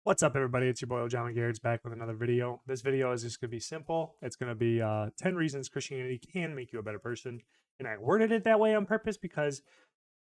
What's up, everybody? It's your boy John Garrett's back with another video. This video is just going to be simple. It's going to be 10 reasons Christianity can make you a better person. And I worded it that way on purpose because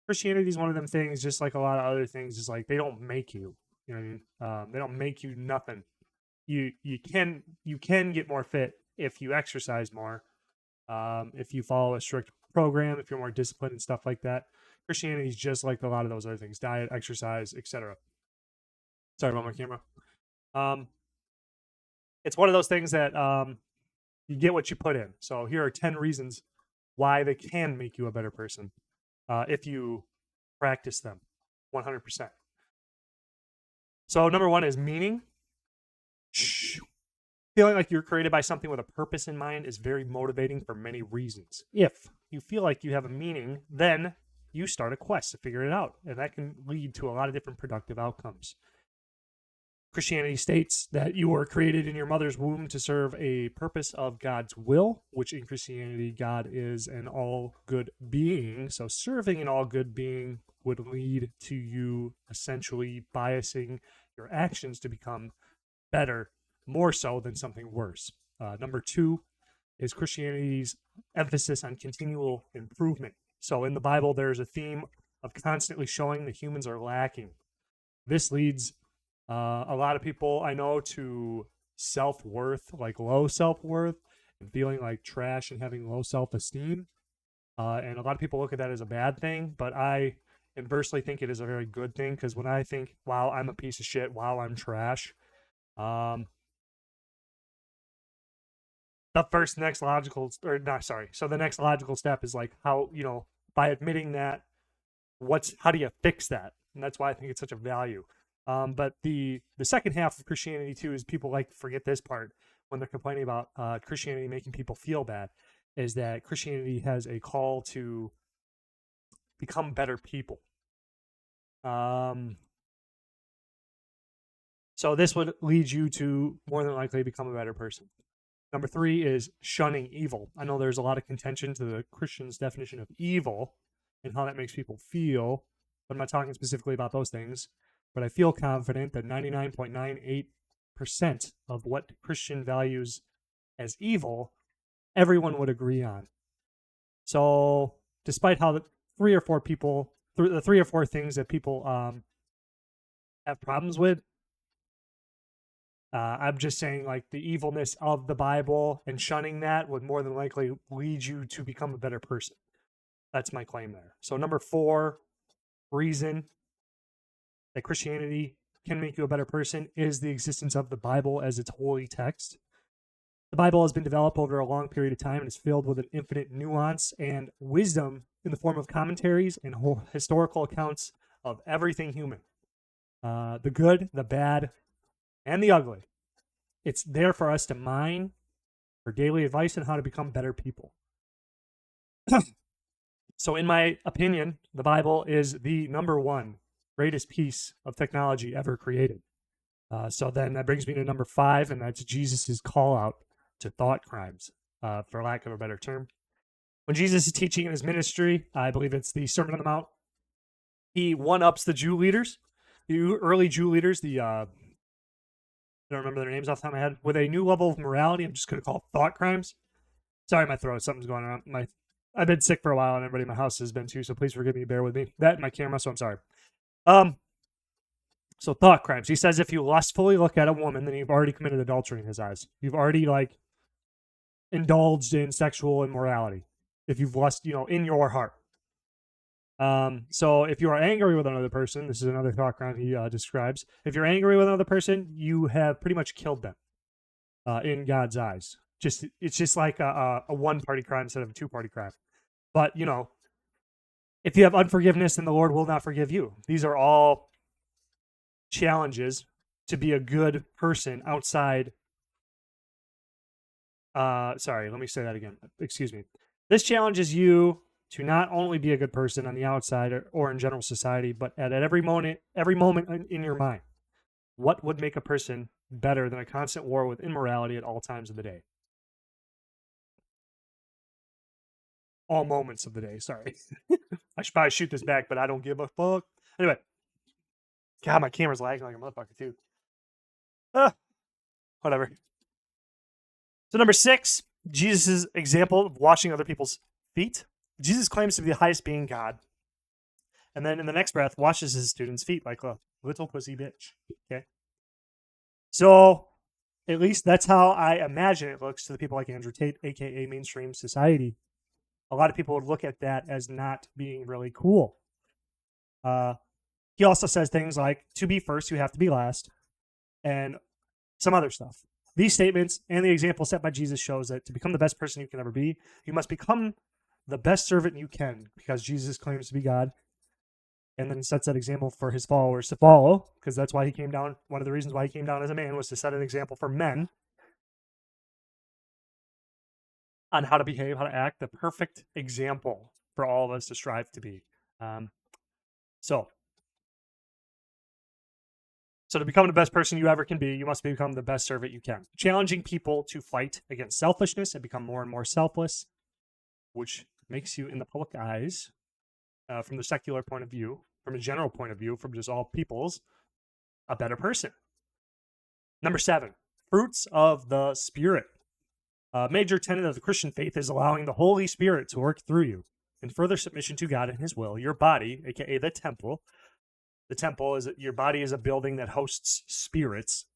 Christianity is one of them things, just like a lot of other things, is like they don't make you. You know what I mean? They don't make you nothing. You can get more fit if you exercise more, if you follow a strict program, if you're more disciplined and stuff like that. Christianity is just like a lot of those other things: diet, exercise, etc. Sorry about my camera. Um, it's one of those things that you get what you put in. So here are 10 reasons why they can make you a better person if you practice them 100%. So number one is meaning. Feeling like you're created by something with a purpose in mind is very motivating for many reasons. If you feel like you have a meaning, then you start a quest to figure it out, and that can lead to a lot of different productive outcomes. Christianity states that you were created in your mother's womb to serve a purpose of God's will, which in Christianity, God is an all good being. So serving an all good being would lead to you essentially biasing your actions to become better, more so than something worse. Number two is Christianity's emphasis on continual improvement. So in the Bible, there's a theme of constantly showing that humans are lacking. This leads a lot of people I know to self-worth, like low self-worth, and feeling like trash and having low self-esteem. And a lot of people look at that as a bad thing, but I inversely think it is a very good thing, because when I think, wow, I'm a piece of shit, wow, I'm trash, um, the next logical step is like how, by admitting that, how do you fix that? And that's why I think it's such a value. But the second half of Christianity too is people like to forget this part when they're complaining about Christianity making people feel bad, is that Christianity has a call to become better people. So this would lead you to more than likely become a better person. Number three is shunning evil. I know there's a lot of contention to the Christian's definition of evil and how that makes people feel, but I'm not talking specifically about those things. But I feel confident that 99.98% of what Christian values as evil, everyone would agree on. So, despite how the three or four things that people have problems with, I'm just saying, like, the evilness of the Bible and shunning that would more than likely lead you to become a better person. That's my claim there. So, number four reason that Christianity can make you a better person is the existence of the Bible as its holy text. The Bible has been developed over a long period of time and is filled with an infinite nuance and wisdom in the form of commentaries and historical accounts of everything human. The good, the bad, and the ugly. It's there for us to mine for daily advice on how to become better people. So in my opinion, the Bible is the number one greatest piece of technology ever created. So then that brings me to number five, and that's Jesus's call out to thought crimes, for lack of a better term. When Jesus is teaching in his ministry, I believe it's the Sermon on the Mount, he one-ups the Jew leaders, the early Jew leaders, I don't remember their names off the top of my head, with a new level of morality. I'm just going to call it thought crimes. Sorry, my throat, something's going on. I've been sick for a while, and everybody in my house has been too, so please forgive me, bear with me. That and my camera, so I'm sorry. So thought crimes. He says if you lustfully look at a woman, then you've already committed adultery in his eyes. You've already indulged in sexual immorality. If you've lust, in your heart. So if you are angry with another person, this is another thought crime he describes. If you're angry with another person, you have pretty much killed them in God's eyes. It's just like a one-party crime instead of a two-party crime. But if you have unforgiveness, then the Lord will not forgive you. These are all challenges to be a good person outside. Sorry, let me say that again. Excuse me. This challenges you to not only be a good person on the outside or in general society, but at every moment in your mind. What would make a person better than a constant war with immorality at all times of the day? All moments of the day, sorry. I should probably shoot this back, but I don't give a fuck. Anyway. God, my camera's lagging like a motherfucker, too. Whatever. So number 6, Jesus' example of washing other people's feet. Jesus claims to be the highest being, God. And then in the next breath, washes his students' feet like a little pussy bitch. Okay. So at least that's how I imagine it looks to the people like Andrew Tate, aka mainstream society. A lot of people would look at that as not being really cool. He also says things like, to be first, you have to be last, and some other stuff. These statements and the example set by Jesus shows that to become the best person you can ever be, you must become the best servant you can, because Jesus claims to be God, and then sets that example for his followers to follow, because that's why he came down. One of the reasons why he came down as a man was to set an example for men on how to behave, how to act, the perfect example for all of us to strive to be. So to become the best person you ever can be, you must become the best servant you can. Challenging people to fight against selfishness and become more and more selfless, which makes you, in the public eyes, from the secular point of view, from a general point of view, from just all peoples, a better person. Number 7, fruits of the Spirit. A major tenet of the Christian faith is allowing the Holy Spirit to work through you. In further submission to God and his will, your body, aka the temple is your body is a building that hosts spirits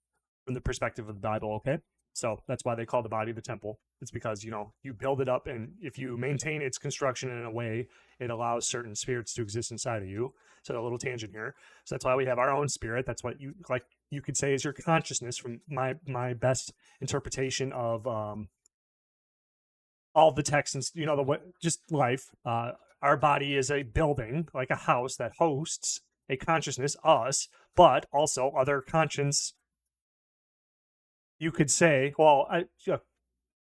from the perspective of the Bible, okay? So that's why they call the body the temple. It's because, you build it up, and if you maintain its construction in a way, it allows certain spirits to exist inside of you. So a little tangent here. So that's why we have our own spirit. That's what you could say is your consciousness, from my best interpretation of all the texts and just life. Our body is a building, like a house, that hosts a consciousness, us, but also other conscience. You could say, well,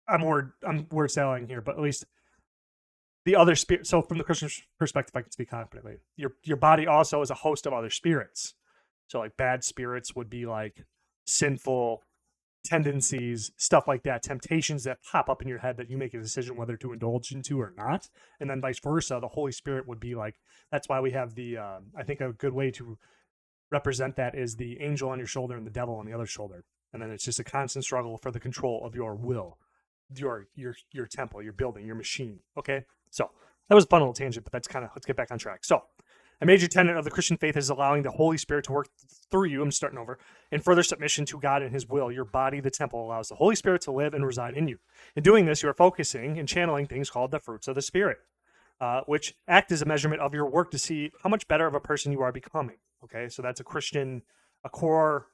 I'm word salad here, but at least the other spirit. So from the Christian perspective, I can speak confidently. Your body also is a host of other spirits. So like bad spirits would be like sinful tendencies, stuff like that, temptations that pop up in your head that you make a decision whether to indulge into or not. And then vice versa, the Holy Spirit would be like, that's why we have the, I think a good way to represent that is the angel on your shoulder and the devil on the other shoulder. And then it's just a constant struggle for the control of your will, your temple, your building, your machine. Okay. So that was a fun little tangent, but let's get back on track. So a major tenet of the Christian faith is allowing the Holy Spirit to work through you. I'm starting over. In further submission to God and his will, your body, the temple, allows the Holy Spirit to live and reside in you. In doing this, you are focusing and channeling things called the fruits of the Spirit, which act as a measurement of your work to see how much better of a person you are becoming. Okay, so that's a core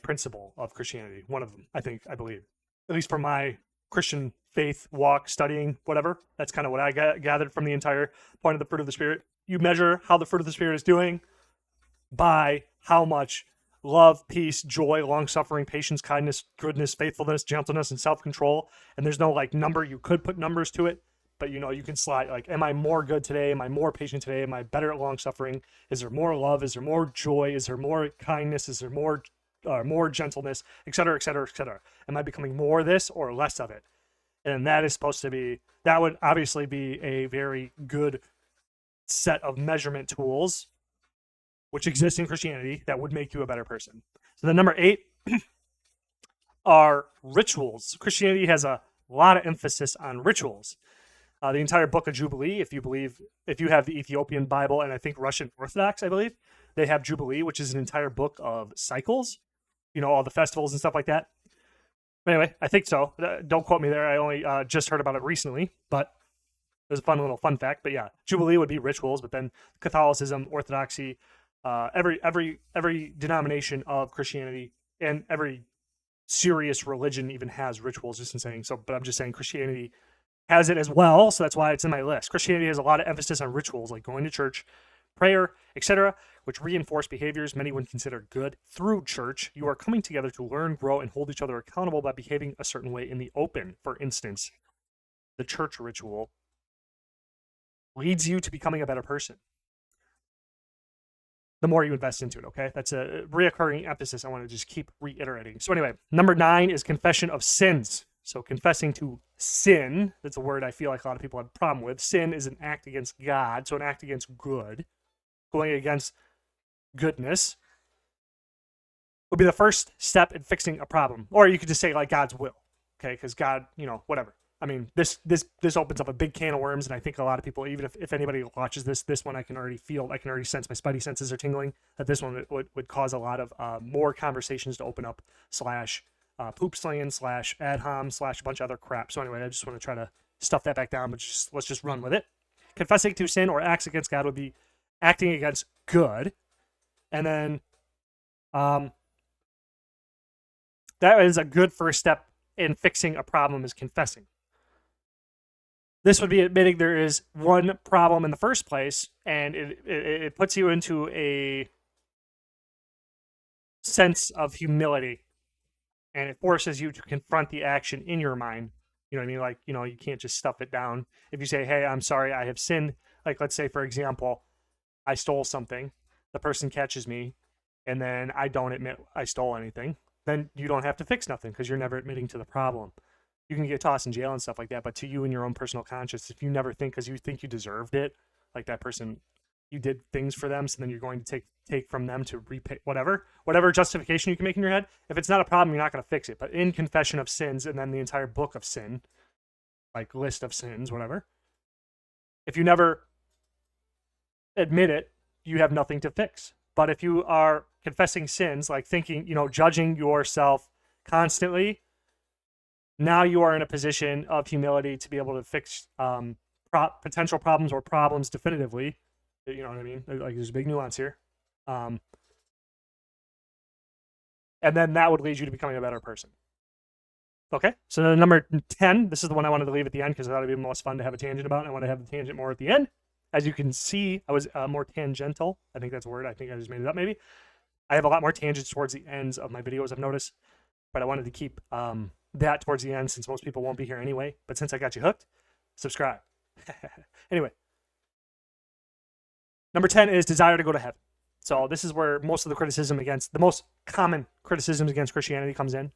principle of Christianity. One of them, I believe, at least for my Christian faith walk, studying, whatever. That's kind of what I gathered from the entire point of the fruit of the Spirit. You measure how the fruit of the Spirit is doing by how much love, peace, joy, long-suffering, patience, kindness, goodness, faithfulness, gentleness, and self-control. And there's no number. You could put numbers to it, but you can slide am I more good today? Am I more patient today? Am I better at long-suffering? Is there more love? Is there more joy? Is there more kindness? Is there more gentleness, et cetera, et cetera, et cetera? Am I becoming more of this or less of it? And that would obviously be a very good set of measurement tools which exist in Christianity that would make you a better person. So then number 8 are rituals. Christianity has a lot of emphasis on rituals. The entire book of Jubilee, if you have the Ethiopian Bible and I think Russian Orthodox, I believe, they have Jubilee, which is an entire book of cycles, all the festivals and stuff like that. Anyway, I think so. Don't quote me there. I only just heard about it recently, but it was a fun little fun fact. But yeah, Jubilee would be rituals, but then Catholicism, Orthodoxy, every denomination of Christianity and every serious religion even has rituals, just in saying so. But I'm just saying Christianity has it as well, so that's why it's in my list. Christianity has a lot of emphasis on rituals like going to church, prayer, etc., which reinforce behaviors many would consider good. Through church, you are coming together to learn, grow, and hold each other accountable by behaving a certain way in the open. For instance, the church ritual leads you to becoming a better person the more you invest into it, okay? That's a reoccurring emphasis I want to just keep reiterating. So anyway, number 9 is confession of sins. So confessing to sin, that's a word I feel like a lot of people have a problem with. Sin is an act against God, so an act against good, going against goodness. would be the first step in fixing a problem. Or you could just say like God's will, okay? Because God, whatever. I mean, this opens up a big can of worms, and I think a lot of people, even if anybody watches this one, I can already sense my spidey senses are tingling, that this one would cause a lot of more conversations to open up, / poop slinging, / ad hom, / a bunch of other crap. So anyway, I just want to try to stuff that back down, but let's just run with it. Confessing to sin or acts against God would be acting against good. And then that is a good first step in fixing a problem, is confessing. This would be admitting there is one problem in the first place, and it puts you into a sense of humility, and it forces you to confront the action in your mind. You know what I mean? Like, you can't just stuff it down. If you say, hey, I'm sorry, I have sinned. Like, let's say, for example, I stole something. The person catches me, and then I don't admit I stole anything. Then you don't have to fix nothing because you're never admitting to the problem. You can get tossed in jail and stuff like that, but to you and your own personal conscience, if you never think because you think you deserved it, like that person, you did things for them, so then you're going to take from them to repay whatever justification you can make in your head. If it's not a problem, you're not going to fix it. But in confession of sins, and then the entire book of sin, like list of sins, whatever, if you never admit it, you have nothing to fix. But if you are confessing sins, like thinking, judging yourself constantly, now you are in a position of humility to be able to fix potential problems or problems definitively. You know what I mean? Like, there's a big nuance here. And then that would lead you to becoming a better person. Okay, so number 10, this is the one I wanted to leave at the end because I thought it'd be most fun to have a tangent about. I want to have the tangent more at the end. As you can see, I was more tangential. I think that's a word. I think I just made it up maybe. I have a lot more tangents towards the ends of my videos, I've noticed. But I wanted to keep that towards the end since most people won't be here anyway. But since I got you hooked, subscribe. Anyway. Number 10 is desire to go to heaven. So this is where most of the most common criticisms against Christianity comes in.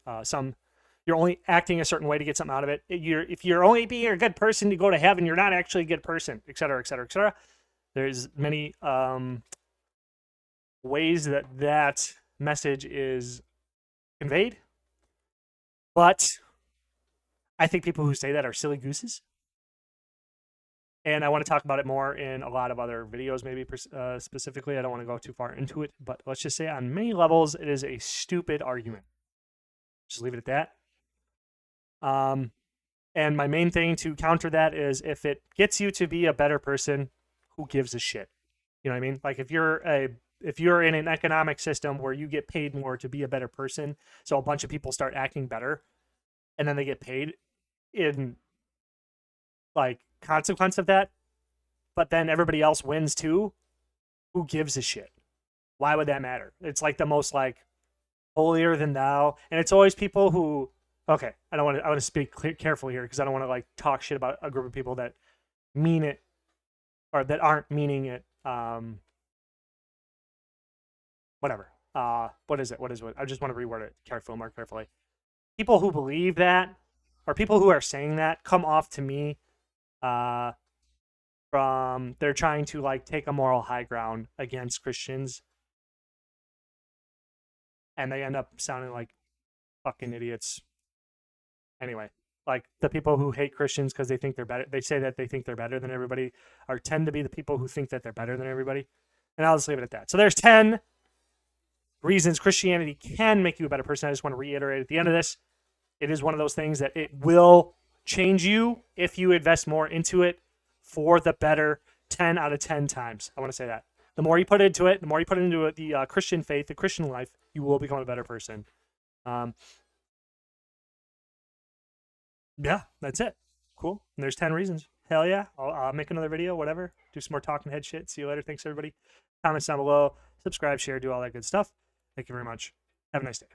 You're only acting a certain way to get something out of it. If you're only being a good person to go to heaven, you're not actually a good person, et cetera, et cetera, et cetera. There's many ways that message is conveyed. But I think people who say that are silly gooses. And I want to talk about it more in a lot of other videos, maybe specifically. I don't want to go too far into it, but let's just say on many levels, it is a stupid argument. Just leave it at that. And my main thing to counter that is if it gets you to be a better person, who gives a shit? You know what I mean? Like if you're in an economic system where you get paid more to be a better person, so a bunch of people start acting better, and then they get paid in like consequence of that, but then everybody else wins too, who gives a shit? Why would that matter? It's like the most like holier than thou, and it's always people who, okay, I want to speak carefully here because I don't want to like talk shit about a group of people that mean it or that aren't meaning it. Whatever. What is it? I just want to reword it more carefully. People who believe that, or people who are saying that, come off to me from they're trying to like take a moral high ground against Christians, and they end up sounding like fucking idiots. Anyway, like the people who hate Christians because they think they're better, they say that they think they're better than everybody, or tend to be the people who think that they're better than everybody. And I'll just leave it at that. So there's 10 reasons Christianity can make you a better person. I just want to reiterate at the end of this, it is one of those things that it will change you if you invest more into it for the better 10 out of 10 times. I want to say that. The more you put into it, the more you put into it, the Christian faith, the Christian life, you will become a better person. Yeah, that's it. Cool. And there's 10 reasons. Hell yeah. I'll make another video, whatever. Do some more talking head shit. See you later. Thanks, everybody. Comments down below. Subscribe, share, do all that good stuff. Thank you very much. Have a nice day.